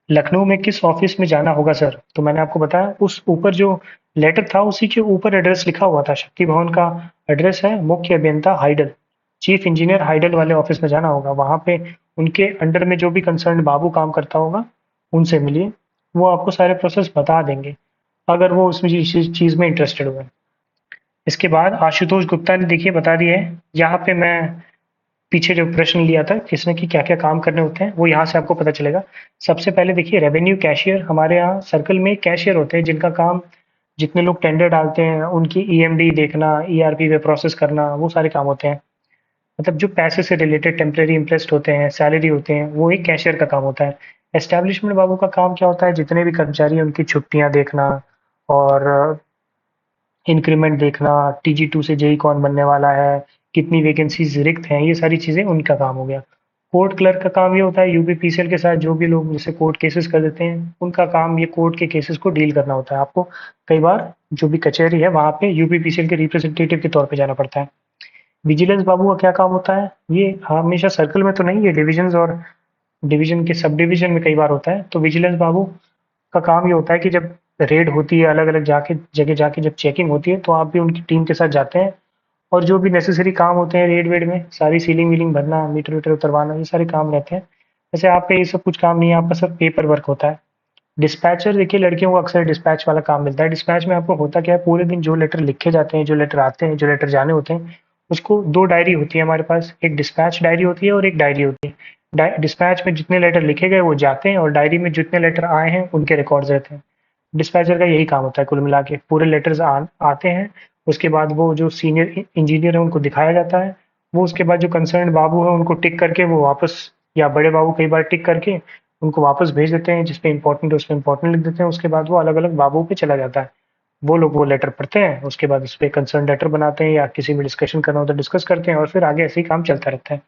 लखनऊ में किस ऑफिस में जाना होगा सर? तो मैंने आपको बताया, उस ऊपर जो लेटर था उसी के ऊपर एड्रेस लिखा हुआ था। शक्ति भवन का एड्रेस है मुख्य अभियंता हाइडल, चीफ इंजीनियर हाइडल वाले ऑफिस में जाना होगा। वहां पे उनके अंडर में जो भी कंसर्न बाबू काम करता होगा, उनसे मिलिए। वो आपको सारे प्रोसेस बता देंगे, अगर वो उसमें चीज में इंटरेस्टेड हुए। इसके बाद आशुतोष गुप्ता ने देखिए बता दिया है। यहाँ पे मैं पीछे जो प्रश्न लिया था किसने कि क्या क्या काम करने होते हैं, वो यहाँ से आपको पता चलेगा। सबसे पहले देखिए, रेवेन्यू कैशियर, हमारे यहाँ सर्कल में कैशियर होते हैं जिनका काम, जितने लोग टेंडर डालते हैं उनकी ईएमडी देखना, ईआरपी पे प्रोसेस करना, वो सारे काम होते हैं। मतलब जो पैसे से रिलेटेड टेम्परेरी इंटरेस्ट होते हैं, सैलरी होते हैं, वो एक कैशियर का काम होता है। एस्टैब्लिशमेंट बाबू का काम क्या होता है, जितने भी कर्मचारी हैं उनकी छुट्टियां देखना और इंक्रीमेंट देखना, टीजी 2 से जेई कौन बनने वाला है, कितनी वैकेंसीज रिक्त हैं, ये सारी चीज़ें उनका काम हो गया। कोर्ट क्लर्क का काम ये होता है यूपीपीसीएल के साथ जो भी लोग जैसे कोर्ट केसेस कर देते हैं उनका काम ये कोर्ट के केसेस को डील करना होता है। आपको कई बार जो भी कचहरी है वहाँ पे यूपीपीसीएल के रिप्रेजेंटेटिव के तौर पे जाना पड़ता है। विजिलेंस बाबू का क्या काम होता है? ये हमेशा सर्कल में तो नहीं, ये डिविजन्स और डिवीजन के सब डिवीजन में कई बार होता है। तो विजिलेंस बाबू का काम ये होता है कि जब रेड होती है अलग अलग जाके जगह जाके जब चेकिंग होती है तो आप भी उनकी टीम के साथ जाते हैं और जो भी नेसेसरी काम होते हैं रेड वेड में सारी सीलिंग वीलिंग भरना मीटर वीटर उतरवाना ये सारे काम रहते हैं। वैसे आपका ये सब कुछ काम नहीं है, आपका सब पेपर वर्क होता है। डिस्पैचर देखिए लड़कियों को अक्सर डिस्पैच वाला काम मिलता है। डिस्पैच में आपको होता क्या है, पूरे दिन जो लेटर लिखे जाते हैं, जो लेटर आते हैं, जो लेटर जाने होते हैं, उसको दो डायरी होती है हमारे पास। एक डिस्पैच डायरी होती है और एक डायरी होती है। डिस्पैच में जितने लेटर लिखे गए वो जाते हैं और डायरी में जितने लेटर आए हैं उनके रिकॉर्ड्स रहते हैं। डिस्पैचर का यही काम होता है कुल मिला के। पूरे लेटर्स आते हैं, उसके बाद वो जो सीनियर इंजीनियर है उनको दिखाया जाता है। वो उसके बाद जो कंसर्न बाबू है उनको टिक करके वो वापस, या बड़े बाबू कई बार टिक करके उनको वापस भेज देते हैं, जिसपे इंपॉर्टेंट है उस पे इंपॉर्टेंट लिख देते हैं। उसके बाद वो अलग अलग बाबू पे चला जाता है। वो लोग वो लेटर पढ़ते हैं, उसके बाद उस पर कंसर्न लेटर बनाते हैं या किसी में डिस्कशन करना होता है डिस्कस करते हैं और फिर आगे ऐसे ही काम चलता रहता है।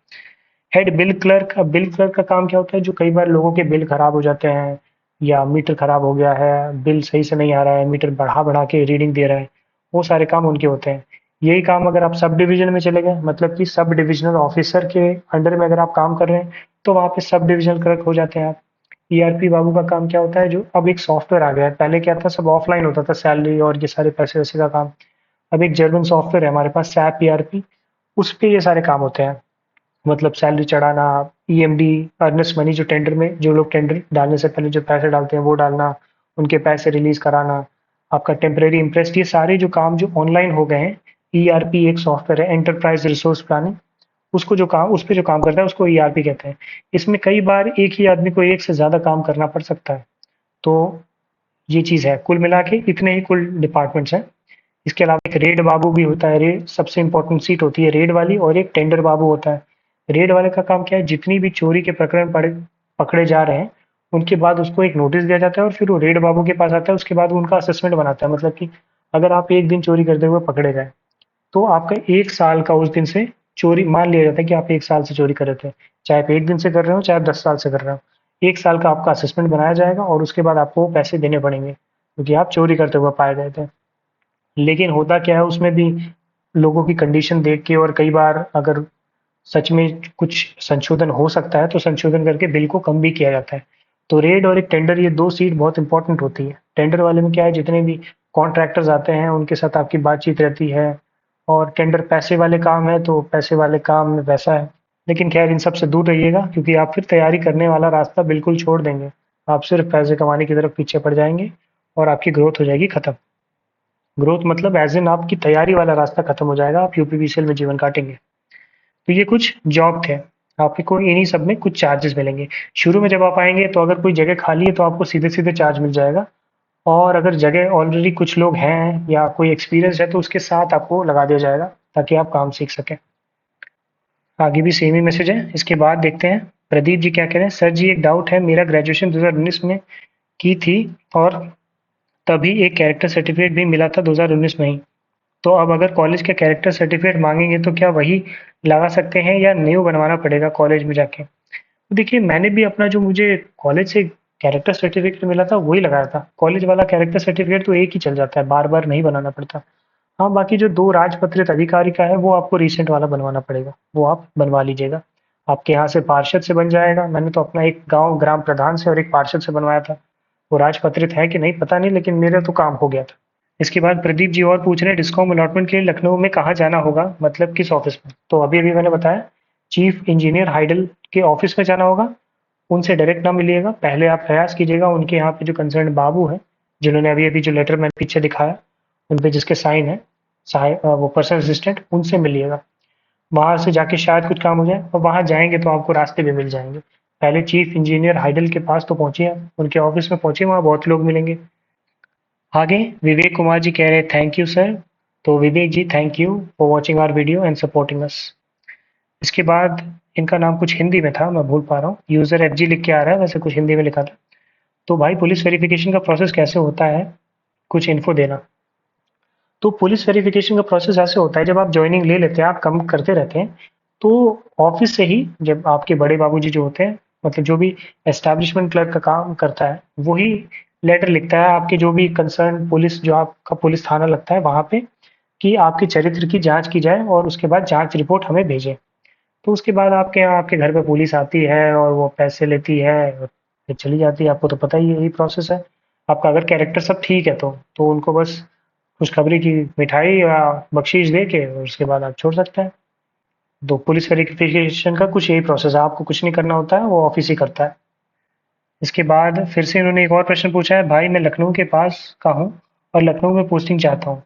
हेड बिल क्लर्क, अब बिल क्लर्क का काम क्या होता है, जो कई बार लोगों के बिल खराब हो जाते हैं या मीटर खराब हो गया है, बिल सही से नहीं आ रहा है, मीटर बढ़ा बढ़ा के रीडिंग दे रहा है, वो सारे काम उनके होते हैं। यही काम अगर आप सब डिवीजन में चले गए, मतलब कि सब डिविजनल ऑफिसर के अंडर में अगर आप काम कर रहे हैं तो वहाँ पे सब डिविजनल क्लर्क हो जाते हैं आप। ईआरपी बाबू का काम क्या होता है, जो अब एक सॉफ्टवेयर आ गया है, पहले क्या था सब ऑफलाइन होता था सैलरी और ये सारे पैसे वैसे का काम। अब एक जर्मन सॉफ्टवेयर है हमारे पास सैप ईआरपी, उस पे ये सारे काम होते हैं। मतलब सैलरी चढ़ाना, ईएमडी, अर्नेस्ट मनी, जो टेंडर में जो लोग टेंडर डालने से पहले जो पैसे डालते हैं वो डालना, उनके पैसे रिलीज कराना, आपका टेम्परेरी इंटरेस्ट, ये सारे जो काम जो ऑनलाइन हो गए हैं। ईआरपी एक सॉफ्टवेयर है, एंटरप्राइज रिसोर्स प्लानिंग, उसको जो काम उस पे जो काम करता है उसको ईआरपी कहते हैं। इसमें कई बार एक ही आदमी को एक से ज्यादा काम करना पड़ सकता है। तो ये चीज है, कुल मिला के इतने ही कुल डिपार्टमेंट्स हैं। इसके अलावा एक रेड बाबू भी होता है। रेड सबसे इंपॉर्टेंट सीट होती है रेड वाली, और एक टेंडर बाबू होता है। रेड वाले का काम क्या है, जितनी भी चोरी के प्रकरण पकड़े जा रहे हैं उनके बाद उसको एक नोटिस दिया जाता है और फिर वो रेड बाबू के पास आता है। उसके बाद वो उनका असेसमेंट बनाता है। मतलब कि अगर आप एक दिन चोरी करते हुए पकड़े गए तो आपका एक साल का उस दिन से चोरी मान लिया जाता है कि आप एक साल से चोरी कर रहे थे। चाहे आप एक दिन से कर रहे हो चाहे आप 10 साल से कर रहे हो, एक साल का आपका असेसमेंट बनाया जाएगा और उसके बाद आपको पैसे देने पड़ेंगे क्योंकि आप चोरी करते हुए पाए गए थे। लेकिन होता क्या है उसमें भी, लोगों की कंडीशन देख के और कई बार अगर सच में कुछ संशोधन हो सकता है तो संशोधन करके बिल को कम भी किया जाता है। तो रेड और एक टेंडर, ये दो सीट बहुत इंपॉर्टेंट होती है। टेंडर वाले में क्या है, जितने भी कॉन्ट्रैक्टर्स आते हैं उनके साथ आपकी बातचीत रहती है। और टेंडर पैसे वाले काम है तो पैसे वाले काम में वैसा है। लेकिन खैर इन सब से दूर रहिएगा क्योंकि आप फिर तैयारी करने वाला रास्ता बिल्कुल छोड़ देंगे। आप सिर्फ पैसे कमाने की तरफ पीछे पड़ जाएंगे और आपकी ग्रोथ हो जाएगी खत्म। ग्रोथ मतलब एज इन आपकी तैयारी वाला रास्ता खत्म हो जाएगा, आप यूपीपीसीएल में जीवन काटेंगे। तो ये कुछ जॉब थे। आपको इन्हीं सब में कुछ चार्जेस मिलेंगे। शुरू में जब आप आएंगे तो अगर कोई जगह खाली है तो आपको सीधे सीधे चार्ज मिल जाएगा। और अगर जगह ऑलरेडी कुछ लोग हैं या कोई एक्सपीरियंस है तो उसके साथ आपको लगा दिया जाएगा ताकि आप काम सीख सकें। आगे भी सेम ही मैसेज है। इसके बाद देखते हैं प्रदीप जी क्या कह रहे हैं। सर जी एक डाउट है, मेरा ग्रेजुएशन 2019 में की थी और तभी एक कैरेक्टर सर्टिफिकेट भी मिला था 2019 में ही। तो अब अगर कॉलेज का कैरेक्टर सर्टिफिकेट मांगेंगे तो क्या वही लगा सकते हैं या न्यू बनवाना पड़ेगा कॉलेज में जाके? तो देखिए मैंने भी अपना जो मुझे कॉलेज से कैरेक्टर सर्टिफिकेट मिला था वही लगाया था। कॉलेज वाला कैरेक्टर सर्टिफिकेट तो एक ही चल जाता है, बार बार नहीं बनाना पड़ता। हाँ बाकी जो दो राजपत्रित अधिकारी का है वो आपको रिसेंट वाला बनवाना पड़ेगा, वो आप बनवा लीजिएगा। आपके यहाँ से पार्षद से बन जाएगा। मैंने तो अपना एक गांव ग्राम प्रधान से और एक पार्षद से बनवाया था। वो राजपत्रित है कि नहीं पता नहीं, लेकिन मेरा तो काम हो गया था। इसके बाद प्रदीप जी और पूछ रहे हैं डिस्कॉम अलॉटमेंट के लिए लखनऊ में कहाँ जाना होगा, मतलब किस ऑफिस में? तो अभी अभी मैंने बताया चीफ इंजीनियर हाइडल के ऑफिस में जाना होगा। उनसे डायरेक्ट ना मिलिएगा, पहले आप प्रयास कीजिएगा उनके यहाँ पे जो कंसर्न बाबू है, जिन्होंने अभी अभी जो लेटर मैंने पीछे दिखाया उन पे जिसके साइन है, वो पर्सनल असिस्टेंट, उनसे मिलिएगा। वहां से जाके शायद कुछ काम हो जाए, और वहां जाएंगे तो आपको रास्ते भी मिल जाएंगे। पहले चीफ इंजीनियर हाइडल के पास तो पहुंचिए, उनके ऑफिस में पहुंचिए, वहाँ बहुत लोग मिलेंगे। आगे विवेक कुमार जी कह रहे हैं थैंक यू सर। तो Vivek ji thank you for watching our video and supporting us. इसके बाद इनका नाम कुछ हिंदी में था, मैं भूल पा रहा हूँ, यूजर एफ जी लिख के आ रहा है, वैसे कुछ हिंदी में लिखा था। तो भाई पुलिस वेरिफिकेशन का प्रोसेस कैसे होता है, कुछ इन्फो देना। तो पुलिस वेरिफिकेशन का प्रोसेस ऐसे होता है, जब आप ज्वाइनिंग ले लेते हैं, आप कम करते रहते हैं, तो ऑफिस से ही जब आपके बड़े बाबूजी जो होते हैं, मतलब जो भी एस्टैब्लिशमेंट क्लर्क का काम करता है, वही लेटर लिखता है आपके जो भी कंसर्न पुलिस, जो आपका पुलिस थाना लगता है वहाँ पे, कि आपके चरित्र की जाँच की जाए और उसके बाद जाँच रिपोर्ट हमें भेजें। तो उसके बाद आपके यहाँ आपके घर पे पुलिस आती है और वो पैसे लेती है और फिर चली जाती है। आपको तो पता ही है, यही प्रोसेस है। आपका अगर कैरेक्टर सब ठीक है तो उनको बस खुशखबरी की मिठाई या बख्शीश दे के और उसके बाद आप छोड़ सकते हैं। तो पुलिस वेरिफिकेशन का कुछ यही प्रोसेस है, आपको कुछ नहीं करना होता है, वो ऑफिस ही करता है। इसके बाद फिर से इन्होंने एक और प्रश्न पूछा है, भाई मैं लखनऊ के पास का हूँ और लखनऊ में पोस्टिंग चाहता हूँ,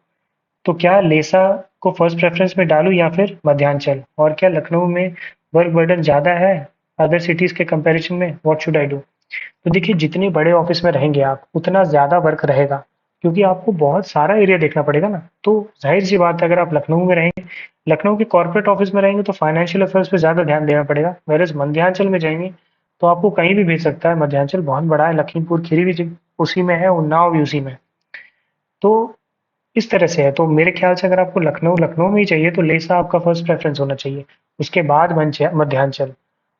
तो क्या लेसा को फर्स्ट प्रेफरेंस में डालूं या फिर मध्यांचल, और क्या लखनऊ में वर्क बर्डन ज़्यादा है अदर सिटीज़ के कंपैरिजन में, व्हाट शुड आई डू। तो देखिए, जितने बड़े ऑफिस में रहेंगे आप उतना ज़्यादा वर्क रहेगा, क्योंकि आपको बहुत सारा एरिया देखना पड़ेगा ना। तो जाहिर सी बात है, अगर आप लखनऊ में रहेंगे, लखनऊ के कॉर्पोरेट ऑफिस में रहेंगे तो फाइनेंशियल अफेयर्स पे ज़्यादा ध्यान देना पड़ेगा। वेरएज़ मध्यांचल में जाएंगे तो आपको कहीं भी भेज सकता है। मध्यांचल बहुत बड़ा है, लखीमपुर खीरी भी उसी में है, उन्नाव भी उसी में है। तो इस तरह से है। तो मेरे ख्याल से अगर आपको लखनऊ लखनऊ में ही चाहिए तो लेसा आपका फर्स्ट प्रेफरेंस होना चाहिए। उसके बाद मध्यांचल,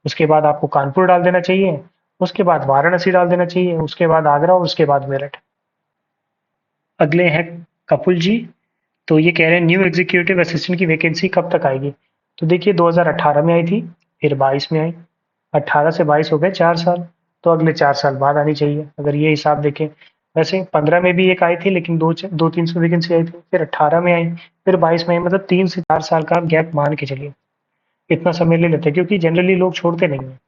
उसके बाद आपको कानपुर डाल देना चाहिए, उसके बाद वाराणसी डाल देना चाहिए, उसके बाद आगरा और उसके बाद मेरठ। अगले हैं कपुल जी। तो ये कह रहे हैं न्यू एग्जीक्यूटिव असिस्टेंट की वैकेंसी कब तक आएगी। तो देखिए, 2018 में आई थी, फिर 22 में आई, 18 से 22 हो गए 4 साल। तो अगले 4 साल बाद आनी चाहिए अगर ये हिसाब देखें। वैसे 15 में भी एक आई थी, लेकिन दो तीन सौ वैकेंसी आई थी, फिर 18 में आई, फिर 22 में आई, मतलब 3 से 4 साल का गैप मान के चलिए। इतना समय ले लेते हैं क्योंकि जनरली लोग छोड़ते नहीं है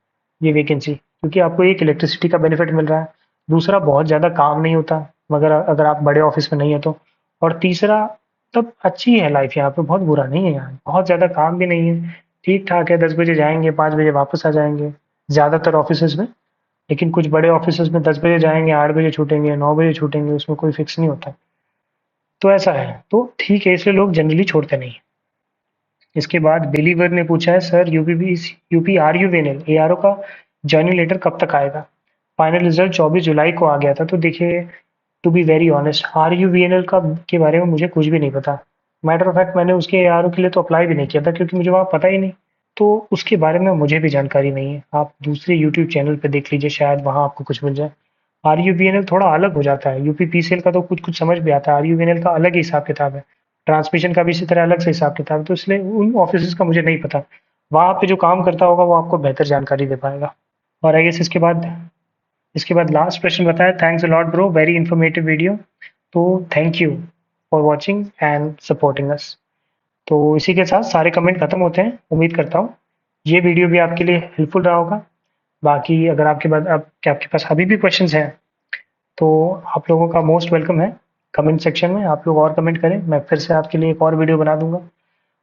ये वैकेंसी, क्योंकि आपको एक इलेक्ट्रिसिटी का बेनिफिट मिल रहा है, दूसरा बहुत ज़्यादा काम नहीं होता मगर अगर आप बड़े ऑफिस में नहीं है तो, और तीसरा तब अच्छी है लाइफ यहाँ पे, बहुत बुरा नहीं है यहाँ, बहुत ज़्यादा काम भी नहीं है, ठीक ठाक है। 10 बजे जाएंगे, 5 बजे वापस आ जाएंगे ज़्यादातर ऑफिस में। लेकिन कुछ बड़े ऑफिस में 10 बजे जाएंगे, 8 बजे छूटेंगे, 9 बजे छूटेंगे, उसमें कोई फिक्स नहीं होता। तो ऐसा है, तो ठीक है, इसलिए लोग जनरली छोड़ते नहीं। इसके बाद बिलीवर ने पूछा है, sir UP R U VNL A R O का जॉइनिंग लेटर कब तक आएगा। फाइनल रिजल्ट 24 जुलाई को आ गया था। तो देखिए, to be very honest, R U V N L का के बारे में मुझे कुछ भी नहीं पता। मैटर ऑफ फैक्ट, मैंने उसके ए आर ओ के लिए तो अप्लाई भी नहीं किया था, क्योंकि मुझे वहाँ पता ही नहीं। तो उसके बारे में मुझे भी जानकारी नहीं है। आप दूसरे यूट्यूब चैनल पे देख लीजिए, शायद वहाँ आपको कुछ मिल जाए। R U V N L थोड़ा अलग हो जाता है, यूपी पी सी एल का तो कुछ कुछ समझ भी आता है, R U V N L का अलग ही हिसाब किताब है। ट्रांसमिशन का भी इसी तरह अलग से हिसाब किताब है, तो इसलिए उन ऑफिस का मुझे नहीं पता। वहाँ पे जो काम करता होगा वो आपको बेहतर जानकारी दे पाएगा। और आई गेस इसके बाद लास्ट प्रश्न बताया, thanks a lot bro, very informative video. तो thank you for watching and supporting us. तो इसी के साथ सारे कमेंट खत्म होते हैं। उम्मीद करता हूँ ये वीडियो भी आपके लिए हेल्पफुल रहा होगा। बाकी अगर आपके पास अभी भी क्वेश्चंस हैं तो आप लोगों का मोस्ट वेलकम है। कमेंट सेक्शन में आप लोग और कमेंट करें, मैं फिर से आपके लिए एक और वीडियो बना दूंगा।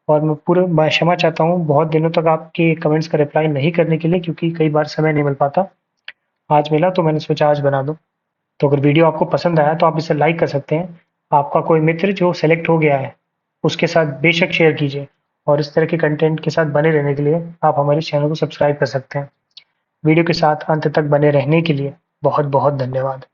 और मैं क्षमा चाहता हूँ बहुत दिनों तक आपके कमेंट्स का रिप्लाई नहीं करने के लिए, क्योंकि कई बार समय नहीं मिल पाता। आज मिला तो मैंने सोचा आज बना दूं। तो अगर वीडियो आपको पसंद आया तो आप इसे लाइक कर सकते हैं। आपका कोई मित्र जो सेलेक्ट हो गया है उसके साथ बेशक शेयर कीजिए। और इस तरह के कंटेंट के साथ बने रहने के लिए आप हमारे चैनल को सब्सक्राइब कर सकते हैं। वीडियो के साथ अंत तक बने रहने के लिए बहुत बहुत धन्यवाद।